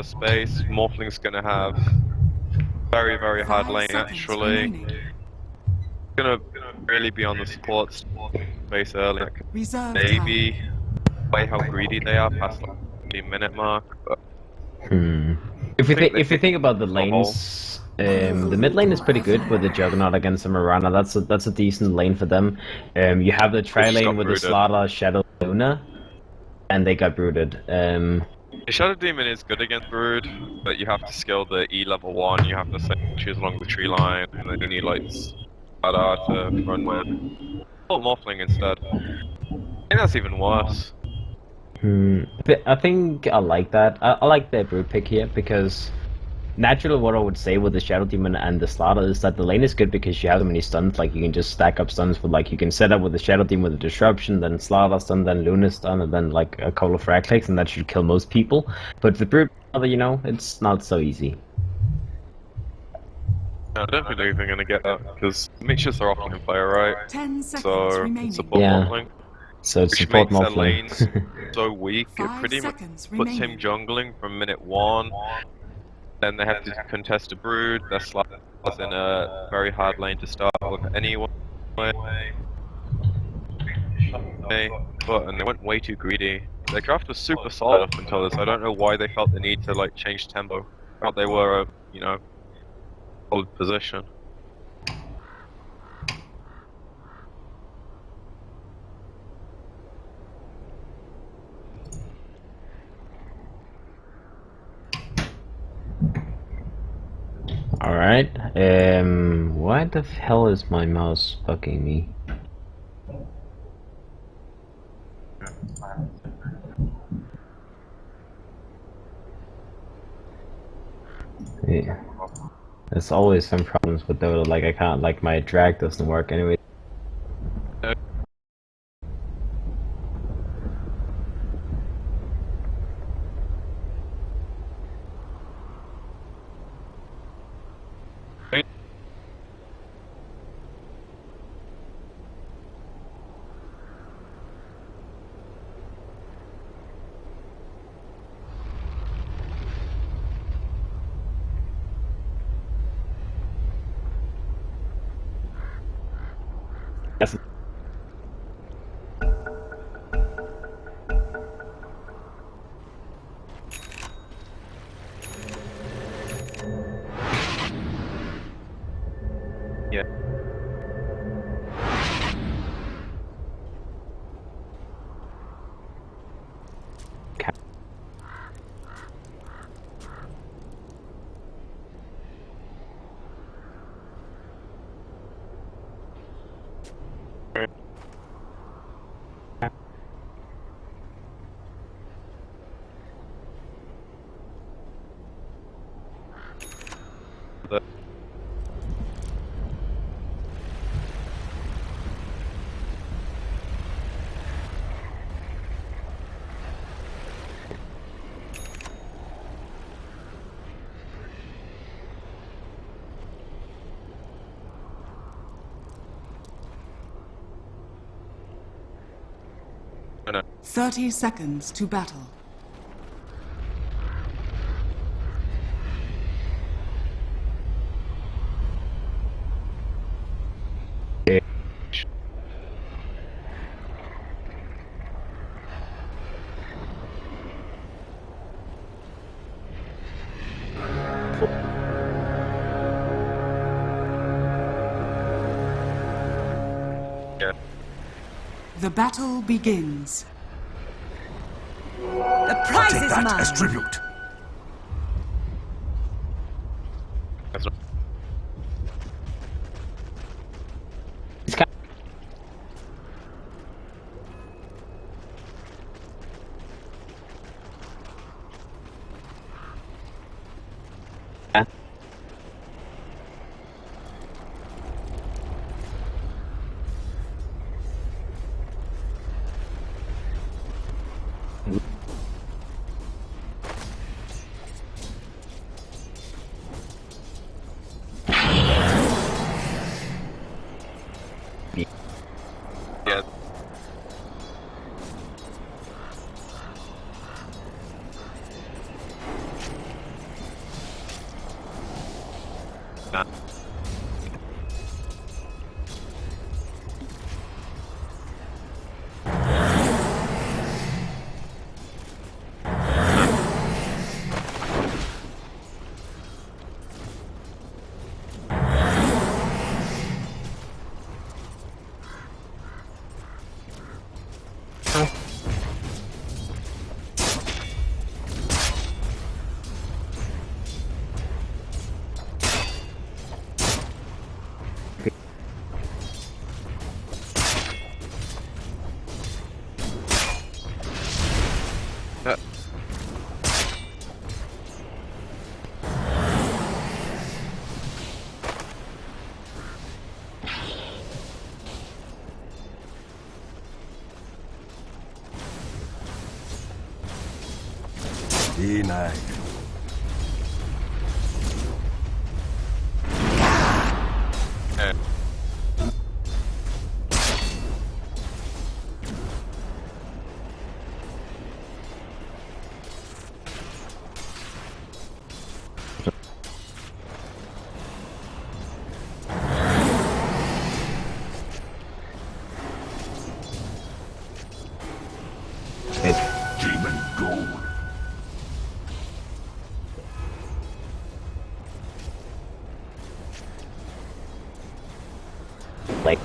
of space. Morphling's gonna have very, very hard lane actually. Gonna really be on the support space early. Maybe by how greedy they are past like the minute mark. But If we think about the lanes, the mid lane is pretty good with the Juggernaut against the Mirana. That's a decent lane for them. You have the tri lane with the Slaughter, Shadow, Luna, and they got brooded. The Shadow Demon is good against Brood, but you have to skill the E level 1. You have to choose along the tree line, and then you need like Spada to run with. Or Morphling instead. I think that's even worse. I think I like that. I like the Brood pick here because naturally what I would say with the Shadow Demon and the Slaughter is that the lane is good because you have so many stuns. Like you can just stack up stuns with like you can set up with the Shadow Demon with the Disruption, then Slaughter stun, then Luna stun, and then like a couple of frag clicks, and that should kill most people. But the Brood, you know, it's not so easy. I don't think they're even gonna get that because mixtures are often in fire, right? 10 seconds so remaining. support Morphling. So it's Which support makes their Morphling. lanes so weak, it 5 pretty much seconds puts him remaining. jungling from minute 1. Then they have to contest a Brood, they're slapped in a very hard lane to start with anyway. But and they went way too greedy. Their draft was super solid up until this. I don't know why they felt the need to like change tempo. I thought they were a, you know, solid position. Alright, why the hell is my mouse fucking me? Yeah. There's always some problems with Dota, like I can't, like my drag doesn't work anyway. Yes. Yeah. No. 30 seconds to battle. Yeah. The battle begins. The prize is mine. As tribute. That's right. Nah. Denied. Demon gold. Like,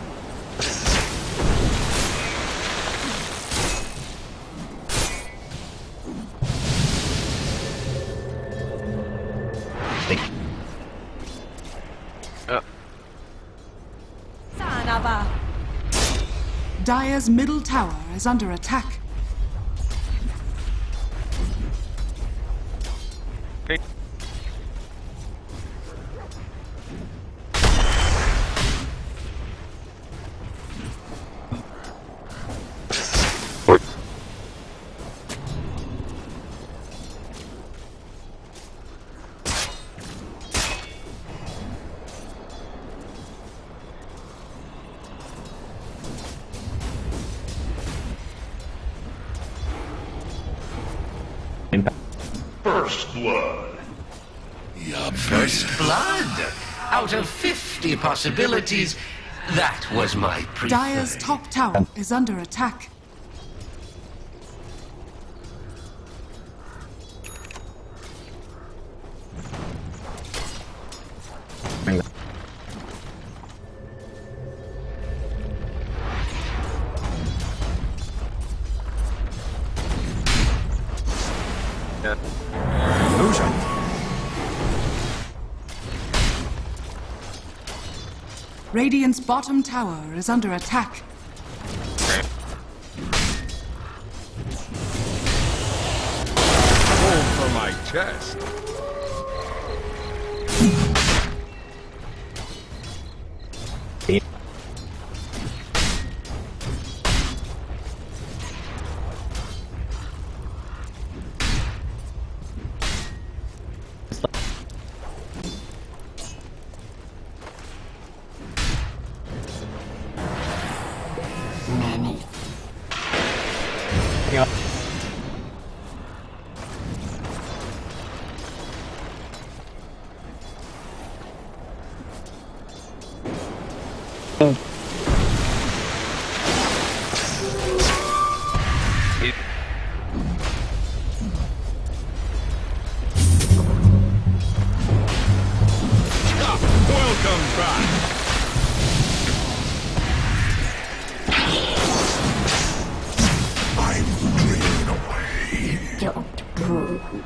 Dire's middle tower is under attack. First blood. Your First blood. Out of 50 possibilities, that was my preferred. Dire's top tower is under attack. illusion. Radiant's bottom tower is under attack. Hold for my chest. Welcome back. I'm driven away. Don't brood.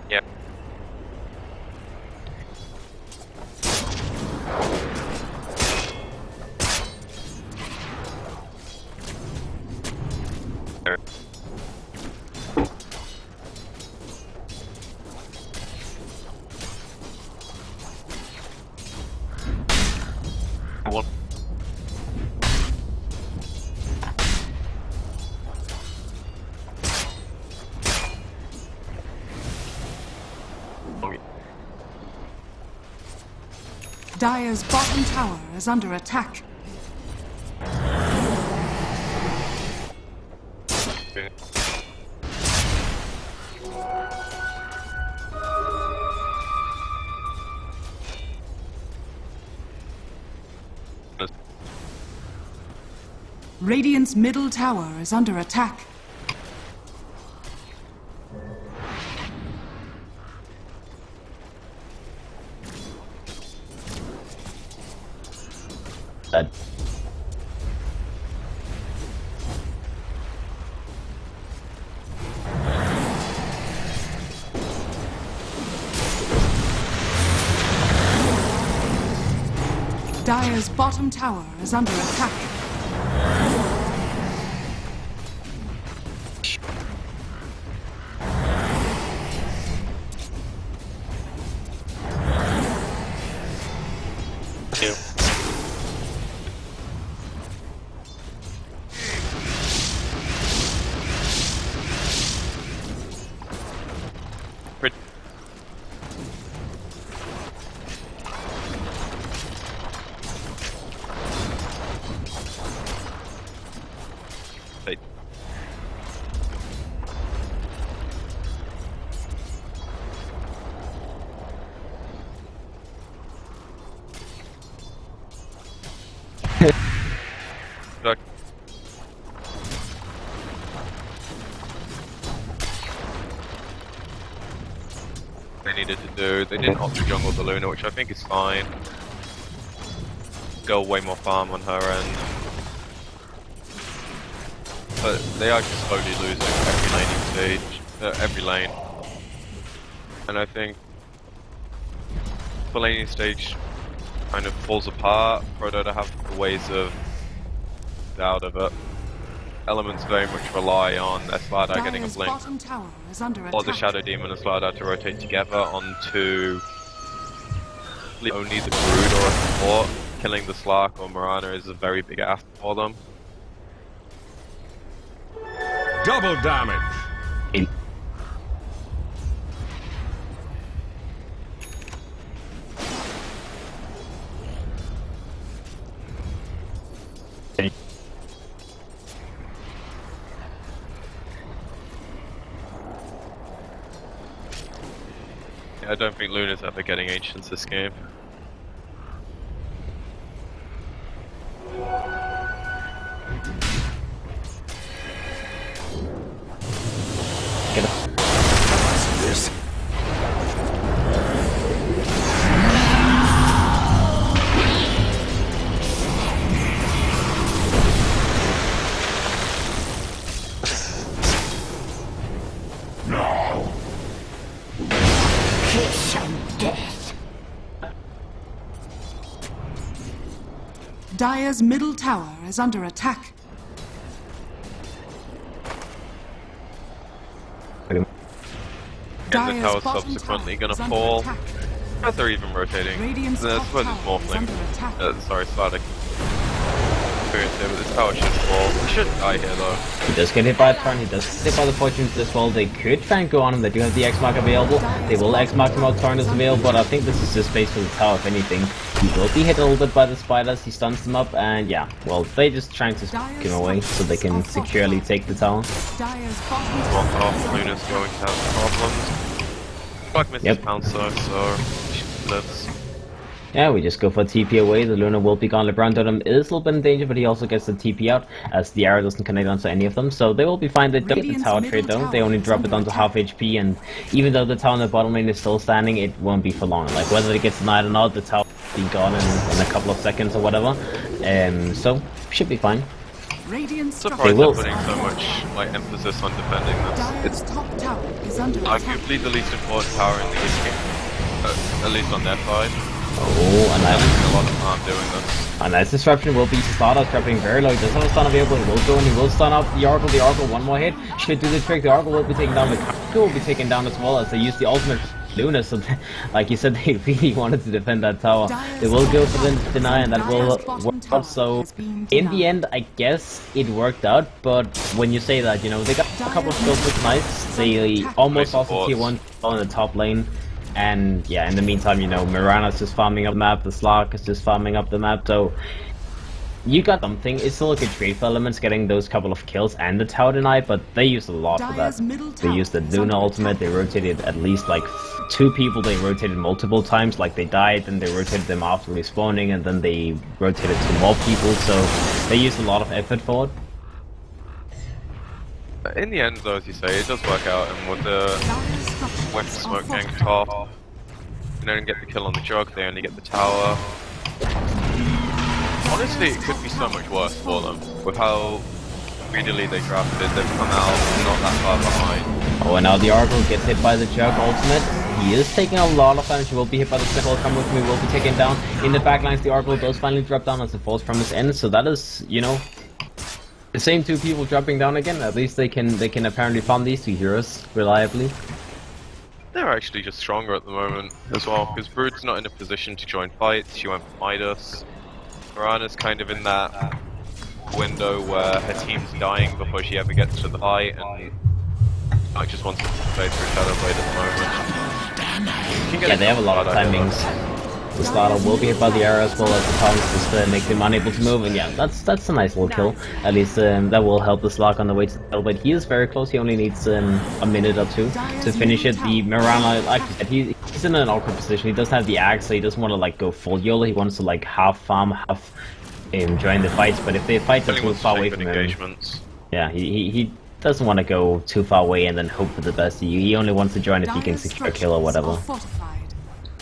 Yeah. One. Dire's bottom tower is under attack. Okay. Radiant's middle tower is under attack. That Dire's bottom tower is under attack. Yeah. Wait. Look. They needed to do. They didn't opt to jungle the Luna, which I think is fine. Go way more farm on her end. But they are just slowly losing every laning stage, every lane. And I think the laning stage kind of falls apart for Dota to have the ways of out of it. Elements very much rely on their Slardar getting a Dire's blink, bottom tower is under attack. or the Shadow Demon and Slardar to rotate together onto only the Brood or a support. Killing the Slark or Mirana is a very big ask for them. Double damage. in Yeah, I don't think Luna's ever getting Ancients this game. get a This. Now. Kiss of death. Dire's middle tower is under attack. And the Dire's tower's bottom subsequently tower gonna is under fall. attack. But they're even rotating. Radiant's I top suppose it's tower is morphling. under attack. Sorry, Slardar. Experience here, but this tower should fall. He shouldn't die here though. He does get hit by a turn, he does get hit by the fortunes as well. They could try and go on him, they do have the X-Mark available. They will X-Mark him out, turn is available, but I think this is just based for the tower if anything. He will be hit a little bit by the spiders, he stuns them up, and yeah, well, they're just trying to get him away so they can securely take the tower. Dire's bottom Walk tower off, is under Luna's attack. going to have problems. Like Mrs. Yep. Pouncer, so she lives. Yeah, we just go for TP away, the Luna will be gone. LeBron Totem is a little bit in danger, but he also gets the TP out, as the arrow doesn't connect onto any of them, so they will be fine. They don't get the Radiant's tower middle trade though, tower they only is drop it under down to half attack. HP, and even though the tower in the bottom lane is still standing, it won't be for long. Like, whether it gets denied or not, the tower will be gone in a couple of seconds or whatever, so should be fine. Radiant Surprised They they're will. putting so much emphasis on defending this. Dire's It's top tower is under attack. arguably the least important tower in the game, at least on their side. Oh, and They're I losing a lot of time doing this. a nice disruption will be Slardar dropping very low. He doesn't have a stun available. He will go and he will stun out the Oracle. The Oracle, one more hit should do the trick. The Oracle will be taken down. The Kaku will be taken down as well as they use the ultimate Luna. So, like you said, they really wanted to defend that tower. They will go for the deny, and that will work out. So, in the end, I guess it worked out. But when you say that, you know, they got a couple of skills with nice. They almost lost the tier 1 in the top lane. And yeah, in the meantime, you know, Mirana's just farming up the map, the Slark is just farming up the map, so you got something. It's still a good trade for Elements getting those couple of kills and the tower tonight, but they used a lot for that. They used the Luna ultimate, they rotated at least like 2 people, they rotated multiple times, like they died, then they rotated them after respawning, and then they rotated 2 more people, so they used a lot of effort for it. In the end, though, as you say, it does work out, and with the West Smoke gang top, you don't get the kill on the jug, they only get the tower. Honestly, it could be so much worse for them, with how greedily they drafted, they've come out not that far behind. Oh, and now the Oracle gets hit by the jug ultimate. He is taking a lot of damage, he will be hit by the Spell, come with me, will be taken down. In the backlines, the Oracle does finally drop down as the force from his end, so that is, you know, the same 2 people dropping down again. At least they can apparently farm these 2 heroes reliably. They're actually just stronger at the moment as well, because Brood's not in a position to join fights, she went for Midas. Mirana's kind of in that window where her team's dying before she ever gets to the fight, and I just wants to play through Shadowblade at the moment. Yeah, they have a lot of timings. The starter will be hit by the arrow as well as the taunts just make them unable to move, and yeah, that's a nice little kill. At least that will help the Slark on the way to the kill, but he is very close, he only needs a minute or 2 to finish it. The Mirana, like you said, he's in an awkward position, he doesn't have the axe, so he doesn't want to like go full YOLO, he wants to like half farm, half join the fights, but if they fight too far away from him, yeah, he doesn't want to go too far away and then hope for the best. He only wants to join if he can secure a kill or whatever.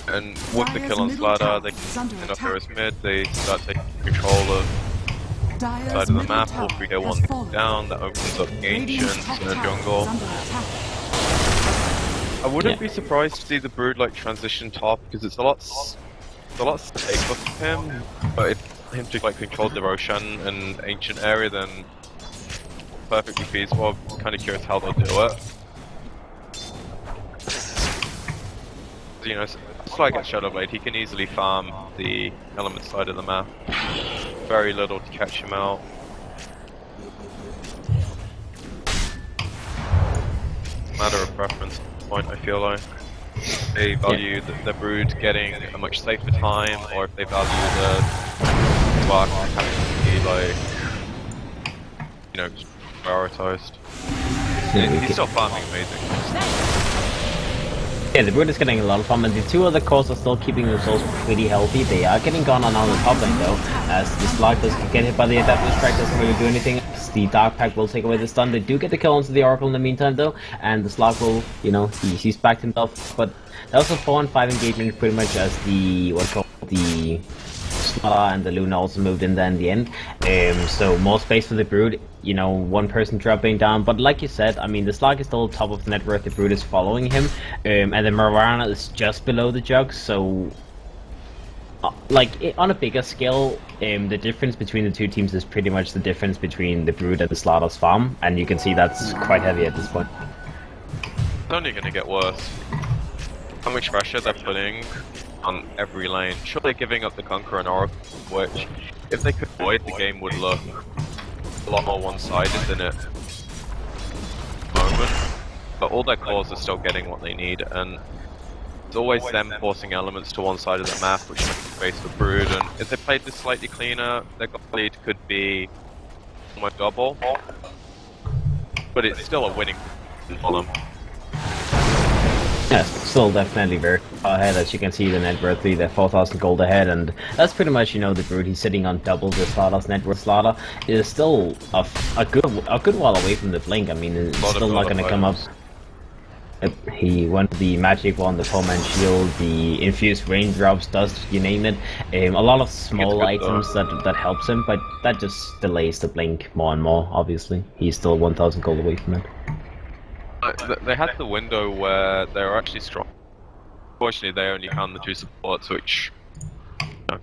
And with the kill on Slider, they can end up there as mid, they start taking control of the side of the map, all 3 get 1 down, that opens up Ancients and a jungle. I wouldn't be surprised to see the Brood like transition top, because it's a lot safer for him, but if him to like control the Roshan and Ancient area, then perfectly feasible. I'm kind of curious how they'll do it. You know, it's like at Shadowblade, he can easily farm the element side of the map. Very little to catch him out. Matter of preference at this point, I feel like. They value the Brood getting a much safer time, or if they value the Spark having to be like, you know, prioritized. He's still farming amazing. Yeah, the Brood is getting a lot of farm, and the 2 other cores are still keeping themselves pretty healthy. They are getting gone on the top lane though, as the Slark does get hit by the Adaptive Strike, doesn't really do anything. The Dark Pact will take away the stun. They do get the kill onto the Oracle in the meantime though, and the Slark will, you know, he's backed himself, but that was a 4 and 5 engagement pretty much as the, the Slaughter and the Luna also moved in there in the end. So more space for the Brood, you know, 1 person dropping down, but like you said, I mean, the Slark is still top of the net worth, the Brood is following him, and the Mirana is just below the Jug, so like on a bigger scale, the difference between the 2 teams is pretty much the difference between the Brood and the Slaughter's farm, and you can see that's quite heavy at this point. It's only going to get worse. How much pressure they're putting on every lane. Sure, they're giving up the Conqueror and Oracle, which, if they could avoid, the game would look a lot more one-sided than it at the moment. But all their cores are still getting what they need, and it's always them forcing elements to one side of the map, which makes space for Brood, and if they played this slightly cleaner, their goal lead could be almost double. But it's still a winning for them. Yeah, still definitely very far ahead, as you can see the net worth, they're 4,000 gold ahead, and that's pretty much, you know, the Brood, he's sitting on double the Slaughter's net worth. Slaughter is still a good while away from the blink. I mean, it's still not going to come up. He went the magic one, the Pullman shield, the infused raindrops, dust, you name it. A lot of small items that helps him, but that just delays the blink more and more, obviously. He's still 1,000 gold away from it. They had the window where they were actually strong. Fortunately, they only found the 2 supports, which, you know,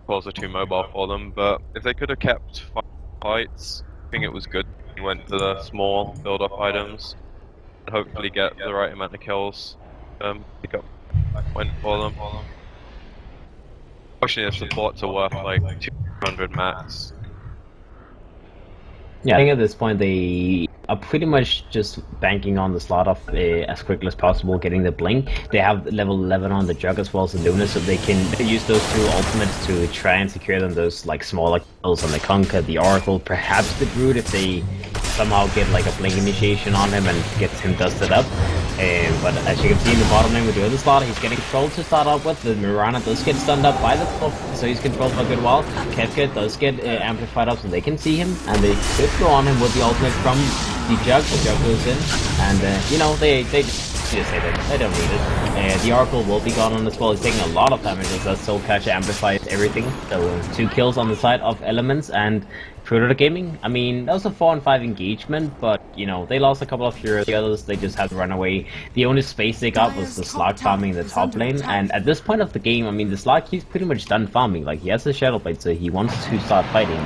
cores are too mobile for them. But if they could have kept fights, I think it was good. He went to the small build-up items and hopefully get the right amount of kills. Pick up went for them. Fortunately, the supports are worth like 200 max. Yeah, I think at this point are pretty much just banking on the slot off as quickly as possible, getting the blink. They have level 11 on the Jug as well as the Luna, so they can use those two ultimates to try and secure them those like smaller kills on the Conquer, the Oracle, perhaps the Brood if they somehow get like a blink initiation on him and gets him dusted up. But as you can see in the bottom lane with the other slot, he's getting controlled to start up with. The Mirana does get stunned up by the top, so he's controlled for a good while. Kefka does get amplified up so they can see him, and they could go on him with the ultimate from the Jug. The Jug goes in, and you know, they just say that they don't need it. The Oracle will be gone on as well. He's taking a lot of damage as that Soul Catcher amplifies everything. So 2 kills on the side of Elements and Dota Gaming. I mean, that was a 4-on-5 engagement, but you know, they lost a couple of heroes. The others, they just had to run away. The only space they got was the Slug farming in the top lane, and at this point of the game, I mean, the Slug, he's pretty much done farming. Like, he has the Shadow Blade, so he wants to start fighting.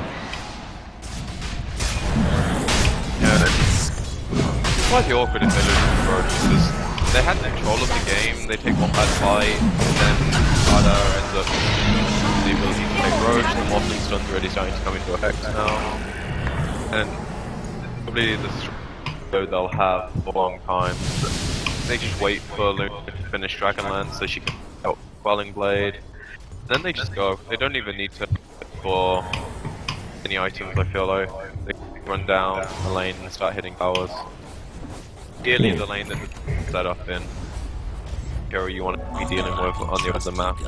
Yeah, it's quite awkward if they lose the approach, because they had control of the game, they take one bad fight, and then Ada ends up the ability to take Roach, the Morphling stun's already starting to come into effect now, and probably the struggle they'll have for a long time. They just wait for Luna to finish Dragonlance so she can out Quelling Blade, then they just go. They don't even need to for any items, I feel like. They run down the lane and start hitting towers. Ideally the lane that is set up in area you want to be dealing with on the other map.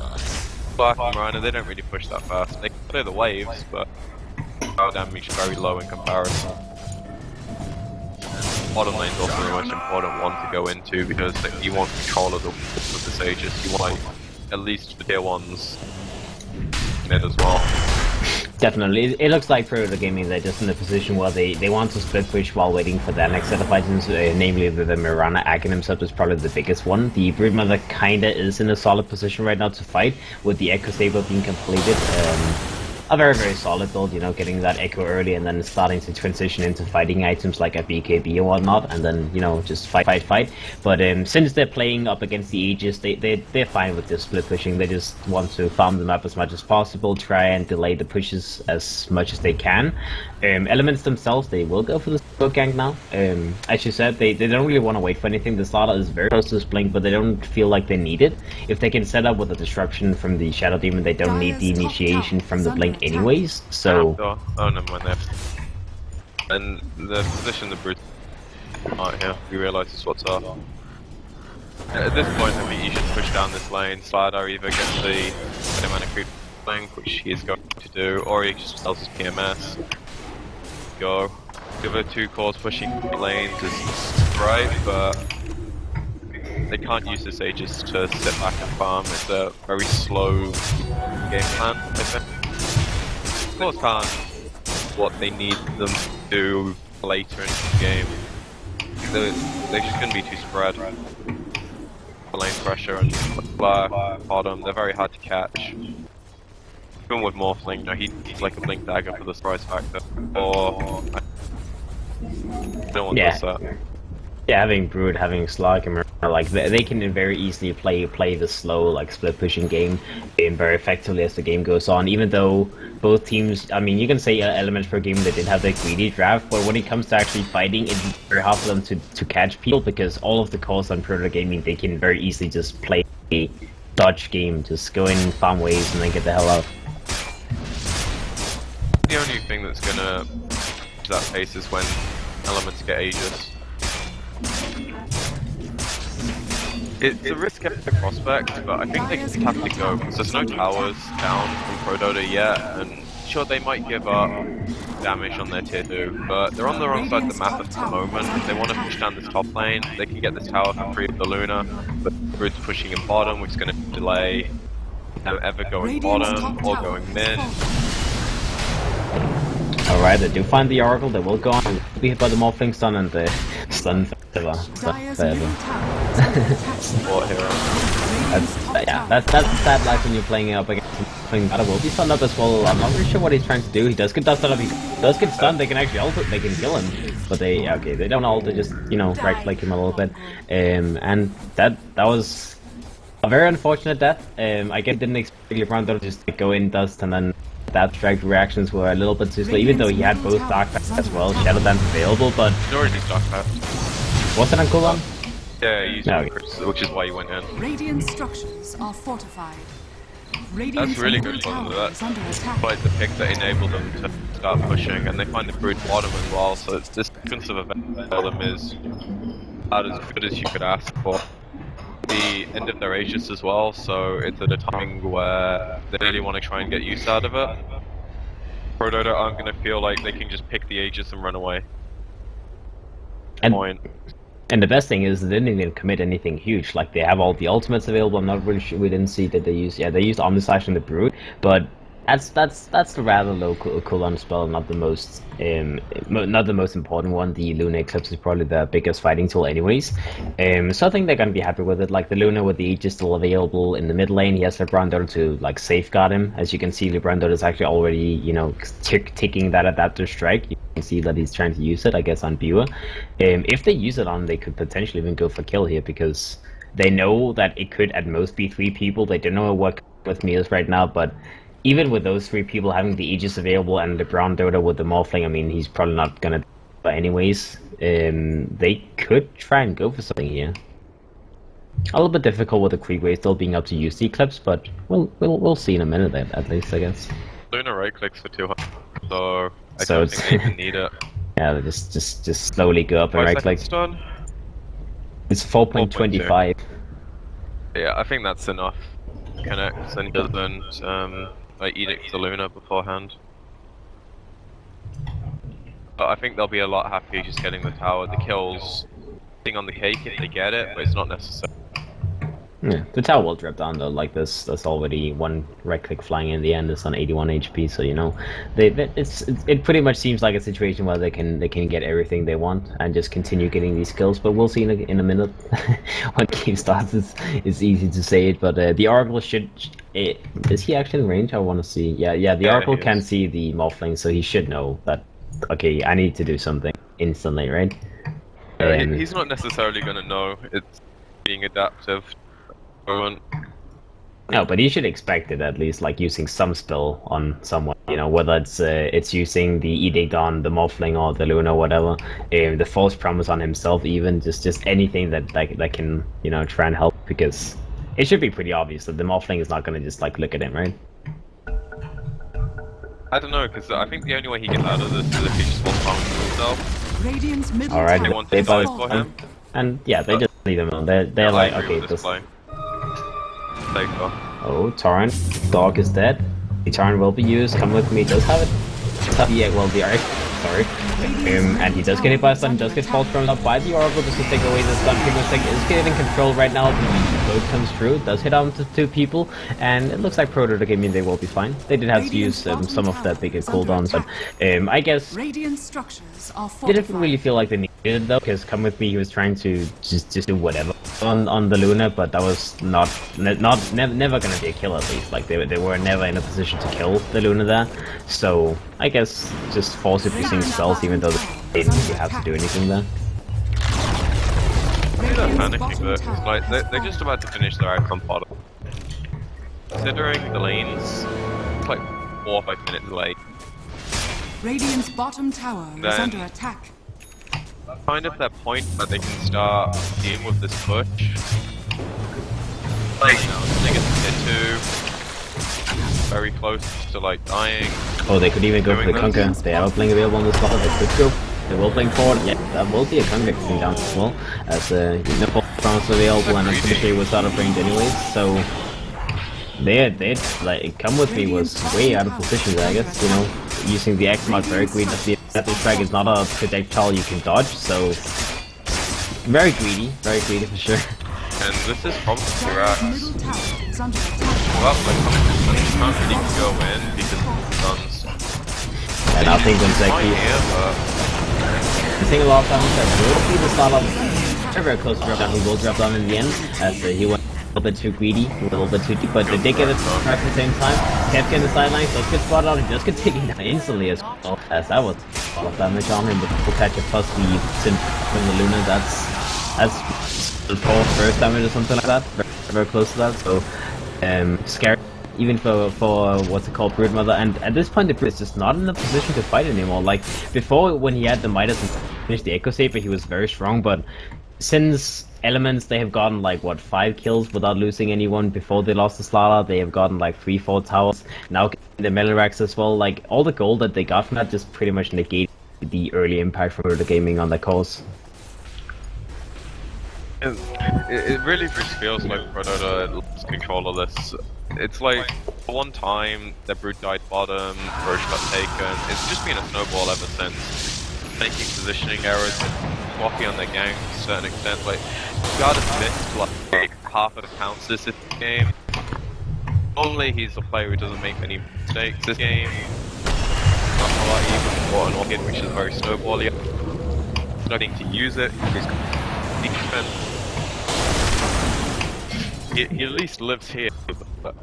Black and Marina, they don't really push that fast. They clear the waves, but power damage is very low in comparison. Bottom lane's also the most important one to go into because you want control of the Sages. You want like, at least the tier 1s mid as well. Definitely. It looks like Dota Gaming, they're just in a position where they want to split push while waiting for their next set of items, namely the Mirana Aghanim sub is probably the biggest one. The Broodmother kinda is in a solid position right now to fight, with the Echo Saber being completed. A very, very solid build, you know, getting that Echo early and then starting to transition into fighting items like a BKB or whatnot, and then, you know, just fight. But since they're playing up against the Aegis, they're fine with this split pushing. They just want to farm the map as much as possible, try and delay the pushes as much as they can. Elements themselves, they will go for the smoke gank now. As you said, they don't really want to wait for anything. The Slaughter is very close to this blink, but they don't feel like they need it. If they can set up with a disruption from the Shadow Demon, they don't need the initiation from the blink anyways, so... Oh, never mind there. And the position the Brute right here, we realise is what's up. At this point, I think you should push down this lane. Slider either gets the mana creep blink, which he is going to do, or he just sells his PMS. Go. The other 2 cores pushing lanes is right, but they can't use this Aegis to sit back and farm. It's a very slow game plan, I think. Of course can't what they need them to do later in the game. They're just going to be too spread. The lane pressure and Black, bottom, they're very hard to catch. Even with Morphling, you know, he's like a blink dagger for the surprise factor. Or no one does that. Yeah, having Brood, having Slug, and like they can very easily play the slow like split pushing game very effectively as the game goes on. Even though both teams, I mean, you can say elements per game they did have the greedy draft, but when it comes to actually fighting, it's very hard for them to catch people because all of the calls on Dota Gaming, they can very easily just play a dodge game, just go in, farm waves, and then get the hell out. The only thing that's gonna that pace is when elements get Aegis. It's a risky prospect, but I think they just have to go because there's no towers down from Pro Dota yet, and sure they might give up damage on their tier 2, but they're on the wrong side of the map at the moment. If they want to push down this top lane, they can get this tower for free of the Luna, but Brood's pushing in bottom, which is going to delay them ever going bottom or going mid. Alright, they do find the Oracle, they will go on and be hit by the Morphling stun and the stun forever. Support hero. That's sad life when you're playing up against something that will be stunned up as well. I'm not really sure what he's trying to do. He does get dusted up, he does get stunned, they can actually ult it, they can kill him. But they don't ult, they just, you know, right click him a little bit. And that was a very unfortunate death. I didn't expect LeBron to just go in, dust, and then that strike reactions were a little bit too slow, even though he had both Dark Pact as well, Shadow Dance available, but... He already used Dark Pact. Was it on cooldown? Yeah, he used No, it, which is why he went in. Radiant structures are fortified. That's really good for them. That's like the pick that enabled them to start pushing, and they find the brute bottom as well, so it's this sequence of events for them is about as good as you could ask for. The end of their Aegis as well, so it's at a time where they really want to try and get use out of it. Pro Dota aren't going to feel like they can just pick the Aegis and run away. And the best thing is they didn't even commit anything huge. Like they have all the ultimates available. I'm not really sure. We didn't see that they used. Yeah, they used Omnislash and the Brute, but that's the rather low cooldown spell, not the most important one. The Luna Eclipse is probably the biggest fighting tool, anyways. So I think they're gonna be happy with it. Like the Luna with the Aegis still available in the mid lane. He has LeBron Dota to like safeguard him. As you can see, LeBron Dota is actually already ticking that adaptive strike. You can see that he's trying to use it, I guess, on Viewer. If they use it on, they could potentially even go for kill here because they know that it could at most be 3 people. They don't know what with me is right now, but even with those 3 people having the Aegis available and LeBron Dota with the Morphling, I mean, he's probably not gonna do that anyways. They could try and go for something here. A little bit difficult with the Creepway still being able to use the Eclipse, but we'll see in a minute at least, I guess. Luna right clicks for 200, so I don't think they even need it. Yeah, they just slowly go up and right click. Done? It's 4.25. Yeah, I think that's enough. Connects and he doesn't edict the Luna beforehand. But I think they'll be a lot happier just getting the tower. The kills thing on the cake if they get it, but it's not necessary. Yeah, the tower will drop down though. Like there's already 1 right click flying in the end. It's on 81 HP, so you know, it pretty much seems like a situation where they can get everything they want and just continue getting these kills. But we'll see in a minute. When the game starts, it's easy to say it, but the Oracle should. Is he actually in range? I want to see. Yeah. The Oracle can see the Morphling, so he should know that. Okay, I need to do something instantly, right? He's not necessarily going to know. It's being adaptive. No, but you should expect it at least, like using some spell on someone, you know, whether it's using the Edict on the Morphling or the Luna, whatever, the False Promise on himself, even just anything that can, you know, try and help, because it should be pretty obvious that the Morphling is not going to just like look at him, right? I don't know, because I think the only way he gets out of this is if he just False Promises himself. Radiant's middle Alright, They want to fight for him. And yeah, they just leave him alone. They're like, okay, this. Oh, Torrent. Dog is dead. The Torrent will be used. Come with me. Does have it. Yeah, well, the Arc. Sorry. And he does get hit by a stun. Does get false thrown up by the Oracle just to take away the stun. Primo's is getting control right now. The boat comes through. Does hit on to 2 people. And it looks like Pro Dota Gaming, they will be fine. They did have to use some of their bigger cooldowns. But I guess they didn't really feel like they needed it though. Because Come With Me, he was trying to just do whatever on the Luna, but that was never gonna be a kill at least. Like they were never in a position to kill the Luna there. So I guess just forcibly using spells, even though they didn't really have to do anything there. They're panicking though. Like they're just about to finish their icon bottom. Considering the lanes, it's like 4 or 5 minutes late. Radiant's bottom tower is under attack. Kind of that point that they can start dealing with this push. Like, you know, they get to 2, very close to like dying. Oh, they could even go for the Conquer. They have a blink available on the spot. They could go. They will blink forward. Yeah, that will be a Conquer coming down as well. As no Promise available, and I'm pretty sure he was out of range anyways. So they like Come With Me was way out of position there, I guess. You know, using the X mod very greedy. The strike is not a projectile you can dodge, so very greedy for sure. And this is probably grass. Well, the can't really go in because of the stuns. And I think when Zeki the thing a lot of times that will be the start of very close to drop down. He will drop down in the end as he went a little bit too greedy, a little bit too deep, but they did get it at the same time. Kept in the sidelines, does get spotted out, and just get taken down instantly as well, as that was a lot of damage on him. But full catch it plus the Sin from the Luna, that's the 4th burst damage or something like that, very close to that, so scary. even for what's it called, Broodmother. And at this point, the Brood is just not in a position to fight anymore. Like before, when he had the Midas and finished the Echo Saber, he was very strong. But since Elements, they have gotten like what 5 kills without losing anyone. Before they lost the Slaughter, they have gotten like 3-4 towers. Now the Metal Racks as well. Like all the gold that they got from that just pretty much negated the early impact from the gaming on that course. It really just feels like Dota lost control of this. It's like one time the Brute died bottom, Roche got taken. It's just been a snowball ever since. Making positioning errors and sloppy on their gang to a certain extent. Like God has missed like half of the counters this game. Normally he's a player who doesn't make many mistakes this game. Not a lot even for an Orchid, which is very snowbally. Nothing to use it. He's defense. He at least lives here, but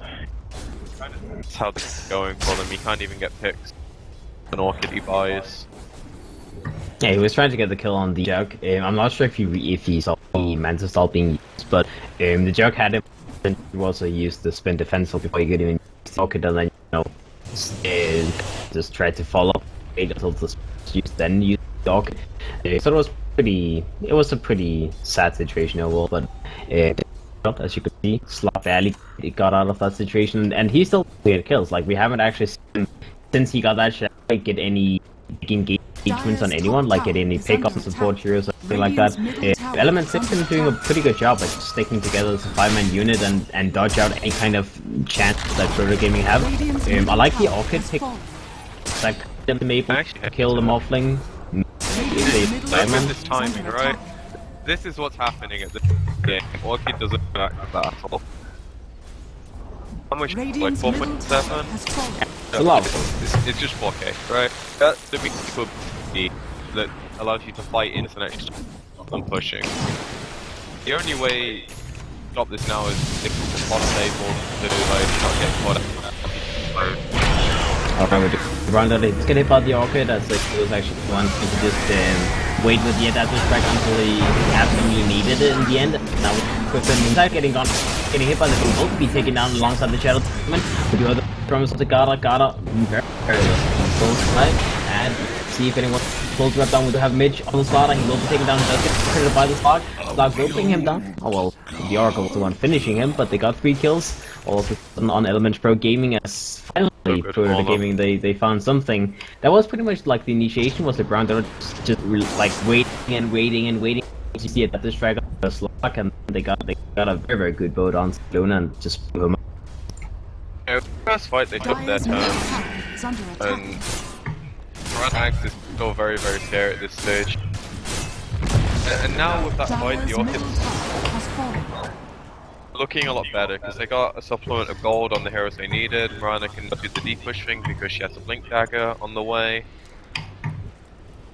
that's how this is going for them. He can't even get picks. An Orchid he buys. Yeah, he was trying to get the kill on the Jug. I'm not sure if he saw the Mantis Salt being used, but the Jug had him, and he also used the spin defensive before he could even use the Orchid, and then, you know, just tried to follow up, wait until the use, then use the Orchid. So it was a pretty sad situation overall, but as you could see, Slot barely got out of that situation, and he still get kills. Like, we haven't actually seen, since he got that shot, get any engagements on anyone, like get any pick-up support heroes or something like that. Element 6 is doing a pretty good job, like sticking together as a 5-man unit and dodge out any kind of chance that Dota Gaming have. I like the Orchid pick, like them maybe kill the Morphling. Look at this timing, right? This is what's happening at this game. Orchid doesn't react to that at all. How much? Like 4.7? It's a lot. It's just 4K, right? That's the big that allows you to fight into the next than pushing. The only way to stop this now is if the bottom table to like not get caught up. He's gonna hit by the Orchid as like, he was actually one to just wait with the adaptive strike until he absolutely needed it in the end. Now with him inside getting hit by the Blue Bolt, be taken down alongside the Shadow Demon. But you have the promise of the Gata very close right, and see if anyone pulls him up down. We do have Midge on the Slaughter. He will be taken down. He does get credited by the Slog. Slog will bring him down. Oh well, the Oracle was the one finishing him, but they got 3 kills. Also on Element Pro Gaming as finally for the gaming they found something that was pretty much like the initiation was the ground. They were just like waiting. You see it at this drag the Slog, and they got a very good boat on Luna and just blew him up. Yeah, first fight they took their turn, and Ranax is still very scary at this stage. And now with that fight, the Orchids looking a lot better because they got a supplement of gold on the heroes they needed. Mirana can do the deep push thing because she has a blink dagger on the way.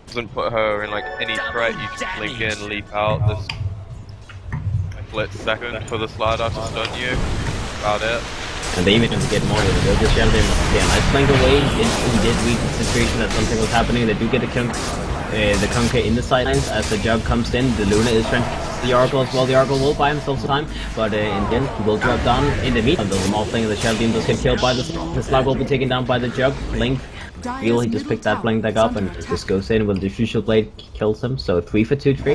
Doesn't put her in like any threat. You can blink in, leap out. This split second for the slider to stun you. About it. And they even have to get more of the Shadow Demon. Yeah, nice flank away. He did read the situation that something was happening. They do get the Conquer in the sidelines as the Jug comes in. The Luna is trying to the Oracle as well. The Oracle will buy himself some time, but in the end, he will drop down in the meantime. The Morphling, the Shadow Demon does get killed by the Slug will be taken down by the Jug. Blink. He just picked that blink back up and just goes in with the Diffusion Blade, kills him. So 3 for 2, 3.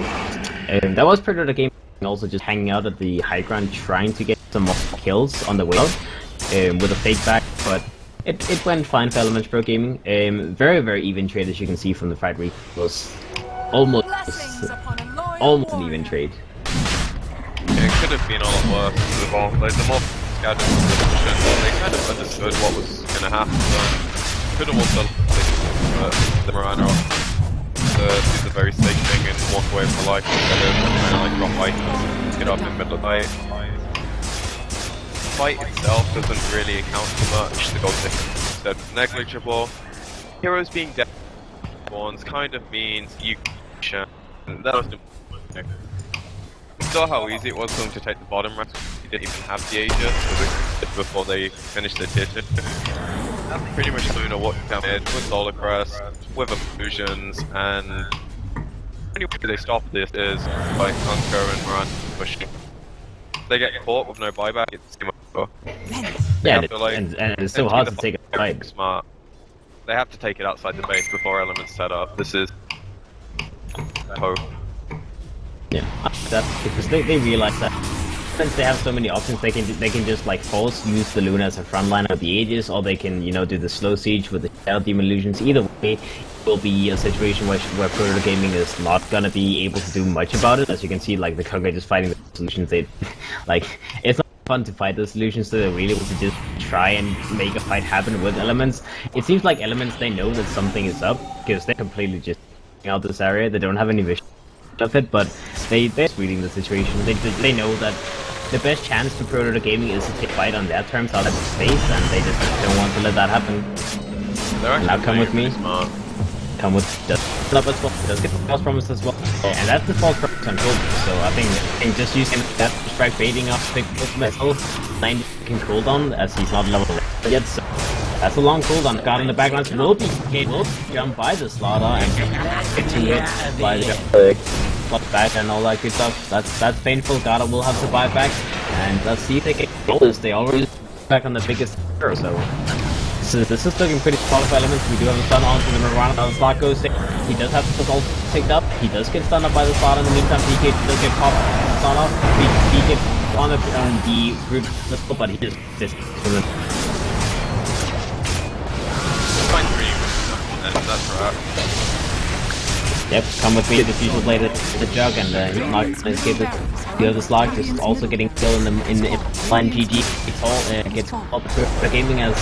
That was pretty good game. Also just hanging out at the high ground, trying to get some more kills on the way out with a fake back, but it went fine for Elements Pro Gaming. Very even trade, as you can see from the fight. It was almost an even trade. Yeah, it could have been a lot worse. Like the more scattered position, they kind of understood what was going to happen. Could have also the Mirana to do the very safe thing and walk away from life instead of trying to like drop items, get up in the middle of the fight. The fight itself doesn't really account for much. The gold instead was negligible. Heroes being dead ones kind of means you can. That was the saw how easy it was for them to take the bottom rank. They didn't even have the Aegis before they finished their tier 2. Pretty much Luna walked down mid with Solar Crest, with illusions, and the only way they stop this is by Conquer and Moran pushing. If they get caught with no buyback, it's game over. Yeah, have to, like, and it's so empty hard the to take a fire fight. smart. They have to take it outside the base before elements set up. This is hope. Yeah, that's because they realize that since they have so many options, they can just like force use the Luna as a frontline of the Aegis, or they can do the slow siege with the Shadow Demon illusions. Either way, it will be a situation where Proto Gaming is not gonna be able to do much about it. As you can see, like the Kog'Maw just fighting the solutions. They like it's not fun to fight the solutions, so they really want to just try and make a fight happen with elements. It seems like elements, they know that something is up because they're completely just out this area. They don't have any vision of it, but they're reading the situation. They know that the best chance for Proto Gaming is to take fight on their terms out of space, and they just don't want to let that happen. Now come with me. Come with just up as well. Does get false promise as well, and that's the false promise on Gold. So I think just using that strike baiting off the missile 90 can cooldown as he's not level yet. So that's a long cooldown. Guard in the background will jump by the slaughter and get to it by the back and all that good stuff. That's painful. Garda will have to buy back, and let's see if they can roll this. They already back on the biggest hero, so this is looking pretty solid for elements. We do have a stun on to the Mirana. The slot goes there. He does have the ult picked up. He does get stunned up by the slot. In the meantime, PK does get popped stun off. He gets on the group, but he just Fine for you, and that's right. Yep, come with me to the future blade the jug, and he's not gonna escape it. The other slug just also getting killed in the line GG. Gets all the gaming as.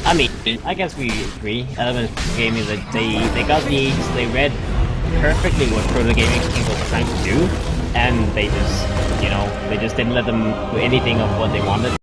I mean, I guess we agree. Elements Gaming that they got the Aegis, they read perfectly what Proto Gaming was trying to do, and they just didn't let them do anything of what they wanted.